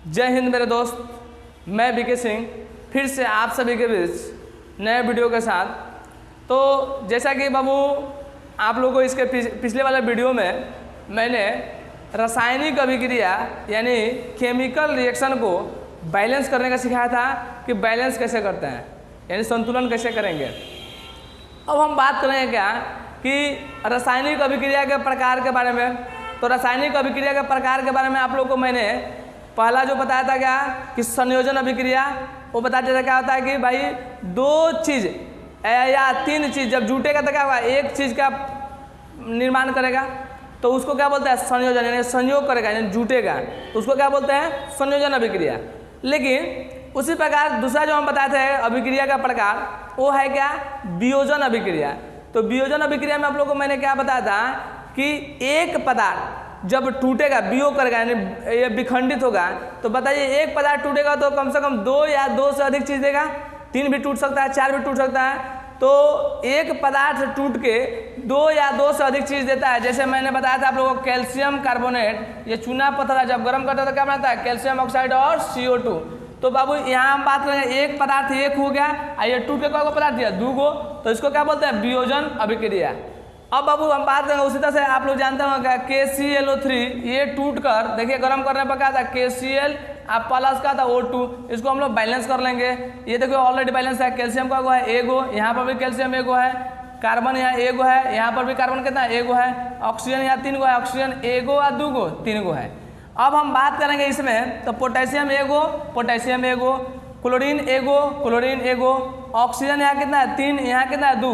जय हिंद मेरे दोस्त, मैं बीके सिंह फिर से आप सभी के बीच नए वीडियो के साथ। तो जैसा कि बाबू आप लोगों को इसके पिछले वाले वीडियो में मैंने रासायनिक अभिक्रिया यानी केमिकल रिएक्शन को बैलेंस करने का सिखाया था कि बैलेंस कैसे करते हैं यानी संतुलन कैसे करेंगे। अब हम बात करेंगे क्या कि रासायनिक अभिक्रिया के प्रकार के बारे में। तो रासायनिक अभिक्रिया के प्रकार के बारे में आप लोगों को मैंने पहला जो बताया था क्या कि संयोजन अभिक्रिया, वो बताते थे क्या होता है कि भाई दो चीज़ या तीन चीज़ जब जुटेगा तो क्या होगा, एक चीज़ का निर्माण करेगा तो उसको क्या बोलते हैं संयोजन, यानी संयोग करेगा यानी जुटेगा तो उसको क्या बोलते हैं संयोजन अभिक्रिया। लेकिन उसी प्रकार दूसरा जो हम बताए थे अभिक्रिया का प्रकार वो है क्या वियोजन अभिक्रिया। तो वियोजन अभिक्रिया में आप लोगों को मैंने क्या बताया था कि एक पदार्थ जब टूटेगा वियोग करेगा यानी ये विखंडित होगा तो बताइए एक पदार्थ टूटेगा तो कम से कम दो या दो से अधिक चीज़ देगा, तीन भी टूट सकता है, चार भी टूट सकता है। तो एक पदार्थ टूट के दो या दो से अधिक चीज़ देता है। जैसे मैंने बताया था आप लोगों को कैल्शियम कार्बोनेट, ये चूना पत्थर जब गर्म करता है तो क्या बनाता है कैल्शियम ऑक्साइड और CO2। तो बाबू यहाँ हम बात करेंगे एक पदार्थ एक हो गया और ये टूट के कौन पदार्थ दिया दो गो, तो इसको क्या बोलते हैं वियोजन अभिक्रिया। अब बाबू हम बात करेंगे उसी तरह से आप लोग जानते होंगे KClO3 ये टूट कर देखिए गर्म करने पर क्या था KCl आप प्लस का था O2, इसको हम लोग बैलेंस कर लेंगे। ये देखो ऑलरेडी बैलेंस है, कैल्शियम का है एगो, यहाँ पर भी कैल्शियम एगो है, कार्बन यहाँ एगो है, यहाँ पर भी कार्बन कितना एगो है, ऑक्सीजन यहाँ तीन गो है, ऑक्सीजन एगो या दो गो तीन गो है। अब हम बात करेंगे इसमें तो पोटेशियम एगो, क्लोरीन एगो, ऑक्सीजन यहाँ कितना है तीन, यहाँ कितना है दो।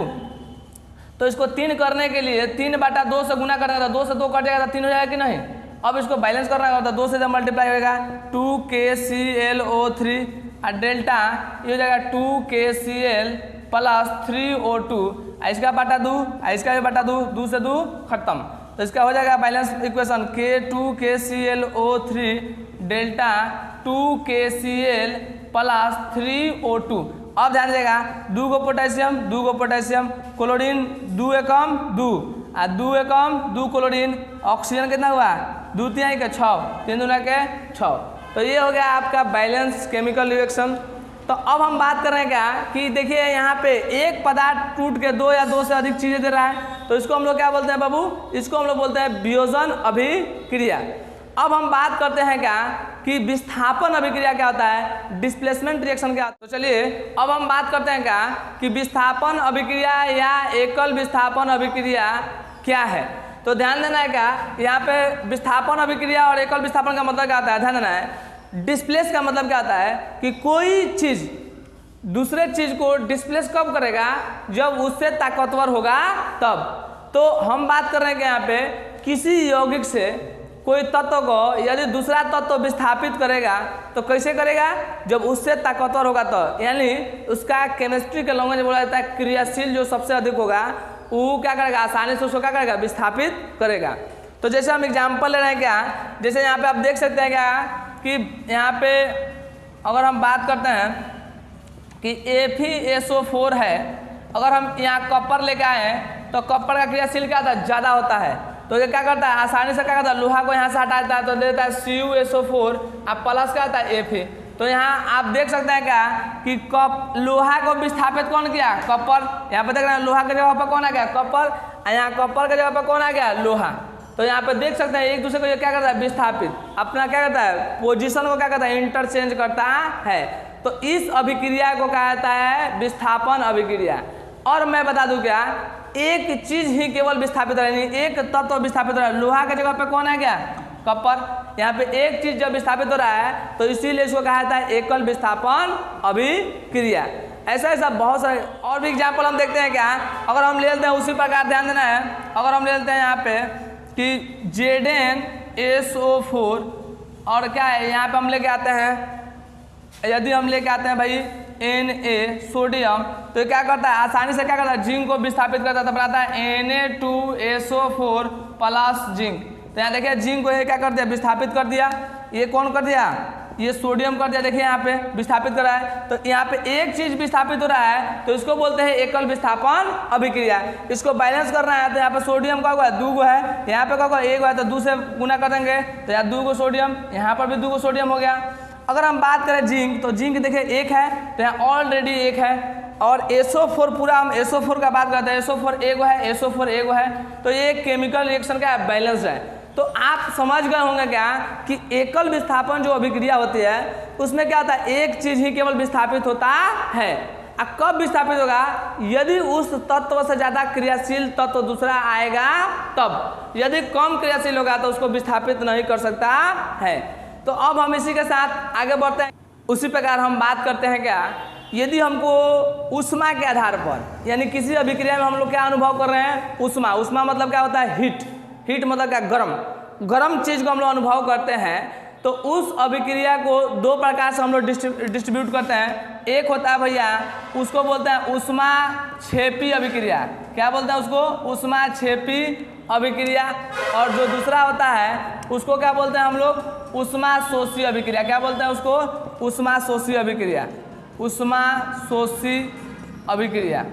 तो इसको तीन करने के लिए 3/2 से गुना करना था, 2 से 2 कट जाएगा तो 3 हो जाएगा कि नहीं। अब इसको बैलेंस करना होगा तो 2 से जब मल्टीप्लाई होगा 2KClO3 और डेल्टा ये हो जाएगा 2KCl प्लस 3O2, इसका बटा 2 इसका भी बटा 2, 2 से 2 खत्म। तो इसका हो जाएगा balance equation K2KClO3 delta 2KCl plus 3O2। अब ध्यान देगा दो गो पोटेशियम, क्लोरीन 2 एकम 2 और 2 एकम 2 क्लोरीन, ऑक्सीजन कितना हुआ 2 3 के 6, 3 दूना के 6। तो ये हो गया आपका बैलेंस केमिकल रिएक्शन। तो अब हम बात कर रहे हैं क्या कि देखिए यहाँ पे एक पदार्थ टूट के दो या दो से अधिक चीज़ें दे रहा है तो इसको हम लोग क्या बोलते हैं बाबू, इसको हम लोग बोलते हैं वियोजन अभिक्रिया। अब हम बात करते हैं क्या कि विस्थापन अभिक्रिया क्या होता है, डिस्प्लेसमेंट रिएक्शन क्या होता है। तो चलिए अब हम बात करते हैं क्या कि विस्थापन अभिक्रिया या एकल विस्थापन अभिक्रिया क्या है। तो ध्यान देना है क्या यहाँ पे विस्थापन अभिक्रिया और एकल विस्थापन का मतलब क्या होता है, ध्यान देना है। डिस्प्लेस का मतलब क्या होता है कि कोई चीज़ दूसरे चीज़ को डिस्प्लेस कब करेगा, जब उससे ताकतवर होगा तब। तो हम बात कर रहे हैं कि यहाँ पे किसी यौगिक से कोई तत्व को यदि दूसरा तत्व विस्थापित करेगा तो कैसे करेगा, जब उससे ताकतवर होगा तो, यानी उसका केमिस्ट्री के लैंग्वेज बोला जाता है क्रियाशील जो सबसे अधिक होगा वो क्या करेगा, आसानी से उसको क्या करेगा विस्थापित करेगा। तो जैसे हम एग्जाम्पल ले रहे हैं क्या, जैसे यहाँ पे आप देख सकते हैं क्या कि यहाँ पे अगर हम बात करते हैं कि FeSO4 है, अगर हम यहाँ कॉपर लेके आए तो कॉपर का क्रियाशील क्या होता है ज़्यादा होता है। तो ये क्या करता है आसानी से क्या करता है लोहा को यहाँ से हटा देता है तो दे देता है CuSO4 अब प्लस क्या होता है Fe। तो यहाँ आप देख सकते हैं क्या कि लोहा को विस्थापित कौन किया, कॉपर। यहाँ पे देख रहे हैं लोहा के जगह पर कौन आ गया कॉपर, यहाँ कॉपर के जगह पर कौन आ गया लोहा। तो यहाँ पे देख सकते हैं एक दूसरे को ये क्या करता है विस्थापित, अपना क्या करता है पोजीशन को क्या करता है इंटरचेंज करता है। तो इस अभिक्रिया को कहा जाता है विस्थापन अभिक्रिया। और मैं बता दूं क्या एक चीज ही केवल विस्थापित रहेगी, एक तत्व विस्थापित हो रहा है, लोहा के जगह पे कौन आ गया कॉपर। यहाँ पे एक चीज जब विस्थापित हो रहा है तो इसीलिए इसको कहा जाता है एकल विस्थापन अभिक्रिया। ऐसा बहुत सारे और भी एग्जाम्पल हम देखते हैं क्या, अगर हम ले लेते हैं उसी प्रकार ध्यान देना है, अगर हम ले लेते हैं यहाँ पे कि ZnSO4 और क्या है यहाँ पे हम लेके आते हैं, यदि हम लेके आते हैं भाई Na सोडियम तो ये क्या करता है आसानी से क्या करता है जिंक को विस्थापित करता है तो बनाता है Na2SO4 प्लस जिंक। तो यहाँ देखिए जिंक को ये क्या कर दिया विस्थापित कर दिया, ये कौन कर दिया ये सोडियम कर दिया, देखिए यहाँ पे विस्थापित कर रहा है। तो यहाँ पे एक चीज विस्थापित हो रहा है तो इसको बोलते हैं एकल विस्थापन अभिक्रिया। इसको बैलेंस करना है तो यहाँ पे सोडियम का होगा 2 गो है, यहाँ पे का होगा 1 है तो 2 से गुना कर देंगे तो यहाँ 2 गो सोडियम, यहाँ पर भी 2 गो सोडियम हो गया। अगर हम बात करें जिंक, तो जिंक देखिए एक है, तो यहाँ ऑलरेडी एक है। और SO4 पूरा हम SO4 का बात करते हैं, SO4 एगो है, SO4 एगो है, तो ये केमिकल रिएक्शन का बैलेंस है। तो आप समझ गए होंगे क्या कि एकल विस्थापन जो अभिक्रिया होती है उसमें क्या होता है, एक चीज ही केवल विस्थापित होता है। अब कब विस्थापित होगा, यदि उस तत्व से ज्यादा क्रियाशील तत्व दूसरा आएगा तब। यदि कम क्रियाशील होगा तो उसको विस्थापित नहीं कर सकता है। तो अब हम इसी के साथ आगे बढ़ते हैं। उसी प्रकार हम बात करते हैं क्या, यदि हमको ऊष्मा के आधार पर, यानी किसी अभिक्रिया में हम लोग क्या अनुभव कर रहे हैं, ऊष्मा। ऊष्मा मतलब क्या होता है, हीट। हीट मतलब क्या, गर्म चीज़ को हम लोग अनुभव करते हैं। तो उस अभिक्रिया को दो प्रकार से हम लोग डिस्ट्रीब्यूट करते हैं। एक होता है भैया, उसको बोलते हैं ऊष्मा क्षेपी अभिक्रिया। क्या बोलते हैं उसको, ऊष्मा क्षेपी अभिक्रिया। और जो दूसरा होता है उसको क्या बोलते हैं हम लोग, ऊष्मा शोषी अभिक्रिया। क्या बोलते हैं उसको, ऊष्मा शोषी अभिक्रिया। ऊष्मा शोषी अभिक्रिया।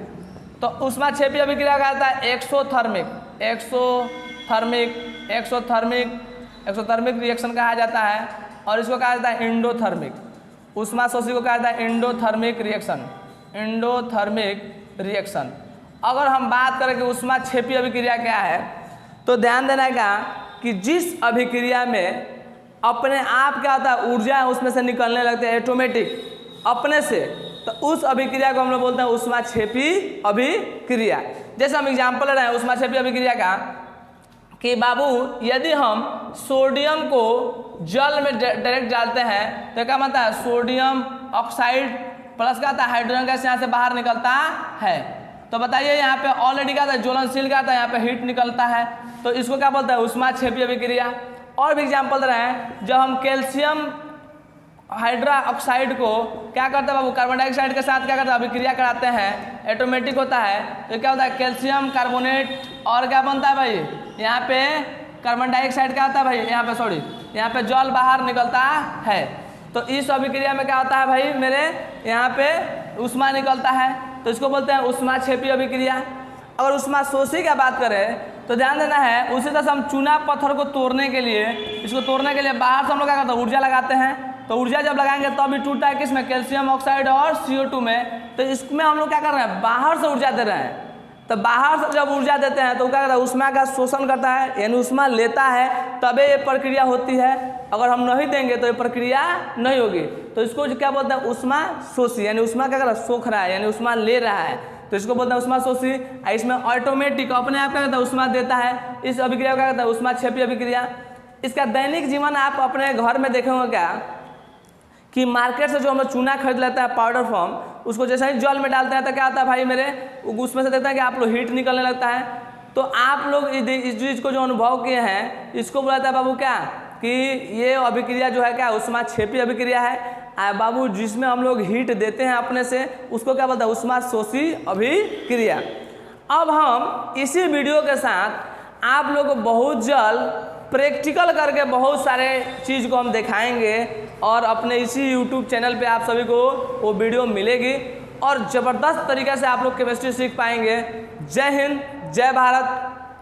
तो ऊष्मा क्षेपी अभिक्रिया का आता है एक्सोथर्मिक रिएक्शन कहा जाता है। और इसको कहा जाता है एंडोथर्मिक। ऊष्मा शोषी को कहा जाता है एंडोथर्मिक रिएक्शन। अगर हम बात करें कि ऊष्मा क्षेपी अभिक्रिया क्या है, तो ध्यान देना का कि जिस अभिक्रिया में अपने आप क्या होता है, ऊर्जा उसमें से निकलने लगते हैं ऑटोमेटिक अपने से, तो उस अभिक्रिया को हम लोग बोलते हैं ऊष्मा क्षेपी अभिक्रिया। जैसे हम एग्जाम्पल ले रहे हैं ऊष्मा क्षेपी अभिक्रिया का, कि बाबू यदि हम सोडियम को जल में डायरेक्ट डालते हैं तो क्या मतलब है, सोडियम ऑक्साइड प्लस क्या आता है, हाइड्रोजन गैस यहाँ से बाहर निकलता है। तो बताइए यहाँ पे ऑलरेडी क्या था, ज्वलनशील क्या था, यहाँ पे हीट निकलता है। तो इसको क्या बोलते हैं, ऊष्मा क्षेपी अभिक्रिया। और भी एग्जाम्पल दे रहे हैं, जब हम कैल्शियम हाइड्रा ऑक्साइड को क्या करते हैं बाबू, कार्बन डाइऑक्साइड के साथ क्या करते हैं, अभिक्रिया कराते हैं, ऑटोमेटिक होता है। तो क्या होता है, कैल्शियम कार्बोनेट और क्या बनता है भाई, यहाँ पे कार्बन डाइऑक्साइड क्या होता है भाई, यहाँ पे जल बाहर निकलता है। तो इस अभिक्रिया में क्या होता है भाई मेरे, यहाँ पे ऊष्मा निकलता है। तो इसको बोलते हैं ऊष्मा क्षेपी अभिक्रिया। अगर ऊष्मा शोषी की बात करें तो ध्यान देना है, उसी तरह से हम चूना पत्थर को तोड़ने के लिए, इसको तोड़ने के लिए बाहर से हम लोग क्या करते हैं, ऊर्जा लगाते हैं। तो ऊर्जा जब लगाएंगे तब भी टूटता है, किसमें, कैल्शियम ऑक्साइड और CO2 में। तो इसमें हम लोग क्या कर रहे हैं, बाहर से ऊर्जा दे रहे हैं। तो बाहर से जब ऊर्जा देते हैं तो क्या करता है, ऊष्मा का शोषण करता है, यानी ऊष्मा लेता है, तबे ये प्रक्रिया होती है। अगर हम नहीं देंगे तो ये प्रक्रिया नहीं होगी। तो इसको क्या बोलते हैं, ऊष्मा शोषी, यानी ऊष्मा क्या कर रहा है, सोख रहा है, यानी ऊष्मा ले रहा है। तो इसको बोलते हैं ऊष्मा शोषी। इसमें ऑटोमेटिक अपने आप क्या करता है, ऊष्मा देता है। इस अभिक्रिया को क्या कहता है, ऊष्मा क्षेपी अभिक्रिया। इसका दैनिक जीवन आप अपने घर में देखे होंगे क्या, कि मार्केट से जो हम लोग चूना खरीद लेता है पाउडर फॉर्म, उसको जैसे ही जल में डालते हैं तो क्या होता है भाई मेरे, उसमें से देखते हैं कि आप लोग हीट निकलने लगता है। तो आप लोग इस चीज़ को जो अनुभव किए हैं, इसको बोला जाता है बाबू क्या, कि ये अभिक्रिया जो है क्या, ऊष्मा क्षेपी अभिक्रिया है बाबू, जिसमें हम लोग हीट देते हैं अपने से, उसको क्या बोलता है, ऊष्मा शोषी अभिक्रिया। अब हम इसी वीडियो के साथ आप लोग को बहुत जल्द प्रैक्टिकल करके बहुत सारे चीज़ को हम दिखाएंगे, और अपने इसी YouTube चैनल पे आप सभी को वो वीडियो मिलेगी, और ज़बरदस्त तरीके से आप लोग केमिस्ट्री सीख पाएंगे। जय हिंद, जय भारत।